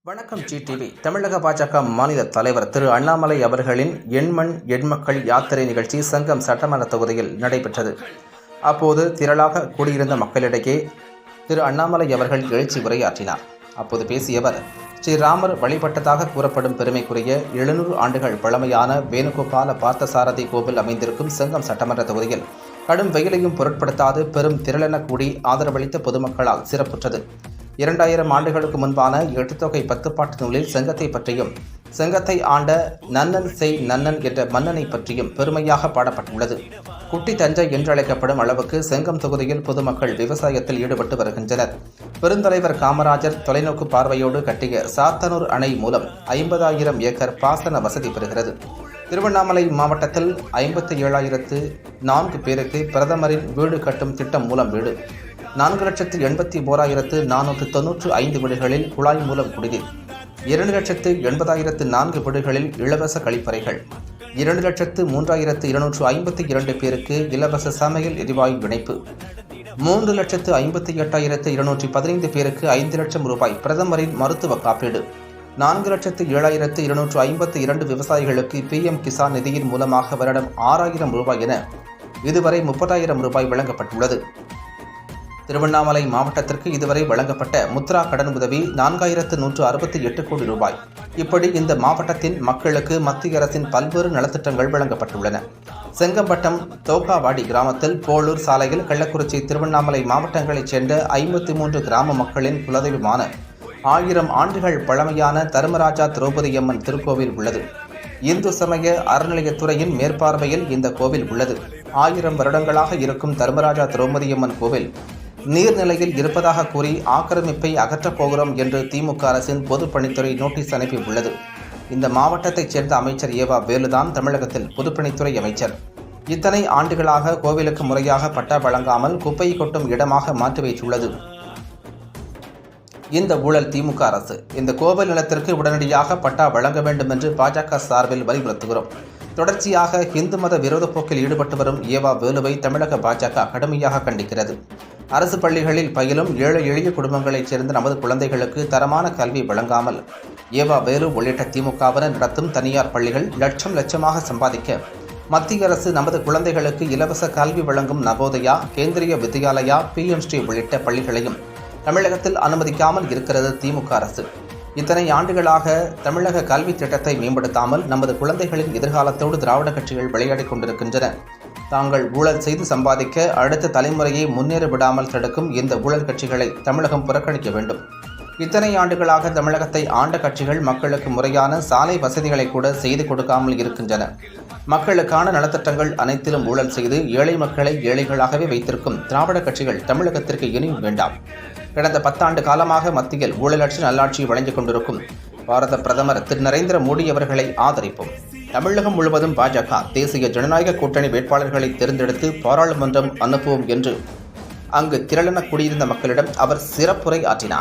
வணக்கம் ஜிடிவி. தமிழக பாஜக மாநில தலைவர் திரு அண்ணாமலை அவர்களின் எண்மண் எண்மக்கள் யாத்திரை நிகழ்ச்சி சங்கம் சட்டமன்ற தொகுதியில் நடைபெற்றது. அப்போது திரளாக கூடியிருந்த மக்களிடையே திரு அண்ணாமலை அவர்கள் எழுச்சி உரையாற்றினார். அப்போது பேசிய அவர், ஸ்ரீராமர் வழிபட்டதாக கூறப்படும் பெருமைக்குரிய 700 ஆண்டுகள் பழமையான வேணுகோபால பார்த்தசாரதி கோவில் அமைந்திருக்கும் சங்கம் சட்டமன்ற தொகுதியில் கடும் வெயிலையும் பொருட்படுத்தாது பெரும் திரளென கூடி ஆதரவளித்த பொதுமக்களால் சிறப்புற்றது. 2000 ஆண்டுகளுக்கு முன்பான எட்டுத்தொகை 10 பாட்டு நூலில் சங்கத்தை பற்றியும் சங்கத்தை ஆண்ட நன்னன் செய் நன்னன் என்ற மன்னனை பற்றியும் பெருமையாக பாடப்பட்டுள்ளது. குட்டி தஞ்சை என்றழைக்கப்படும் அளவுக்கு செங்கம் தொகுதியில் பொதுமக்கள் விவசாயத்தில் ஈடுபட்டு வருகின்றனர். பெருந்தலைவர் காமராஜர் தொலைநோக்கு பார்வையோடு கட்டிய சாத்தனூர் அணை மூலம் 50,000 ஏக்கர் பாசன வசதி பெறுகிறது. திருவண்ணாமலை மாவட்டத்தில் 57,004 பேருக்கு பிரதமரின் வீடு கட்டும் திட்டம் மூலம் வீடு, 4,81,495 வீடுகளில் குழாய் மூலம் குடிநீர், 2,80,004 வீடுகளில் இலவச கழிப்பறைகள், 2,03,252 பேருக்கு இலவச சமையல் எரிவாயு இணைப்பு, 3,58,215 பேருக்கு 5 லட்சம் ரூபாய் பிரதமரின் மருத்துவ காப்பீடு, 4,07,252 விவசாயிகளுக்கு PM கிசான் நிதியின் மூலமாக வருடம் 6,000 ரூபாய் என இதுவரை 30,000 ரூபாய் வழங்கப்பட்டுள்ளது. திருவண்ணாமலை மாவட்டத்திற்கு இதுவரை வழங்கப்பட்ட முத்ரா கடன் உதவி 4,168 கோடி ரூபாய். இப்படி இந்த மாவட்டத்தின் மக்களுக்கு மத்திய அரசின் பல்வேறு நலத்திட்டங்கள் வழங்கப்பட்டுள்ளன. செங்கம்பட்டம் தோக்காவாடி கிராமத்தில் போலூர் சாலையில் கள்ளக்குறிச்சி திருவண்ணாமலை மாவட்டங்களைச் சேர்ந்த 53 கிராம மக்களின் குலதெய்வமான 1000 ஆண்டுகள் பழமையான தர்மராஜா திரௌபதியம்மன் திருக்கோவில் உள்ளது. இந்து சமய அறநிலையத்துறையின் மேற்பார்வையில் இந்த கோவில் உள்ளது. 1000 வருடங்களாக இருக்கும் தர்மராஜா திரௌபதியம்மன் கோவில் நீர்நிலையில் இருப்பதாக கூறி ஆக்கிரமிப்பை அகற்றப் போகிறோம் என்று திமுக அரசின் பொதுப்பணித்துறை நோட்டீஸ் அனுப்பியுள்ளது. இந்த மாவட்டத்தைச் சேர்ந்த அமைச்சர் ஏவா வேலுதான் தமிழகத்தில் பொதுப்பணித்துறை அமைச்சர். இத்தனை ஆண்டுகளாக கோவிலுக்கு முறையாக பட்டா வழங்காமல் குப்பை கொட்டும் இடமாக மாற்றி வைத்துள்ளது இந்த ஊழல் திமுக அரசு. இந்த கோவில் நிலத்திற்கு உடனடியாக பட்டா வழங்க வேண்டும் என்று பாஜக சார்பில் வலியுறுத்துகிறோம். தொடர்ச்சியாக இந்து மத விரோத போக்கில் ஈடுபட்டு வரும் ஏவா வேலுவை தமிழக பாஜக கடுமையாக கண்டிக்கிறது. அரசு பள்ளிகளில் பயிலும் ஏழை எளிய குடும்பங்களைச் சேர்ந்த நமது குழந்தைகளுக்கு தரமான கல்வி வழங்காமல் ஏவா வேலு உள்ளிட்ட திமுகவினர் நடத்தும் தனியார் பள்ளிகள் லட்சமாக சம்பாதிக்க மத்திய அரசு நமது குழந்தைகளுக்கு இலவச கல்வி வழங்கும் நவோதயா, கேந்திரிய வித்யாலயா, PM ஸ்ரீ உள்ளிட்ட பள்ளிகளையும் தமிழகத்தில் அனுமதிக்காமல் இருக்கிறது திமுக அரசு. இத்தனை ஆண்டுகளாக தமிழக கல்வி திட்டத்தை மேம்படுத்தாமல் நமது குழந்தைகளின் எதிர்காலத்தோடு திராவிட கட்சிகள் விளையாடிக் கொண்டிருக்கின்றன. தாங்கள் ஊழல் செய்து சம்பாதிக்க அடுத்த தலைமுறையை முன்னேற விடாமல் தடுக்கும் இந்த ஊழல் கட்சிகளை தமிழகம் புறக்கணிக்க வேண்டும். இத்தனை ஆண்டுகளாக தமிழகத்தை ஆண்ட கட்சிகள் மக்களுக்கு முறையான சாலை வசதிகளை கூட செய்து கொடுக்காமல் இருக்கின்றன. மக்களுக்கான நலத்திட்டங்கள் அனைத்திலும் ஊழல் செய்து ஏழை மக்களை ஏழைகளாகவே வைத்திருக்கும் திராவிட கட்சிகள் தமிழகத்திற்கு இனியும் வேண்டாம். கடந்த 10 ஆண்டு காலமாக மத்தியில் ஊழலற்ற நல்லாட்சியை வழங்கிக் கொண்டிருக்கும் பாரத பிரதமர் திரு நரேந்திர மோடி அவர்களை ஆதரிப்போம். தமிழகம் முழுவதும் பாஜக தேசிய ஜனநாயக கூட்டணி வேட்பாளர்களை தேர்ந்தெடுத்து பாராளுமன்றம் அனுப்புவோம் என்று அங்கு திரளென கூடியிருந்த மக்களிடம் அவர் சிறப்புரை ஆற்றினார்.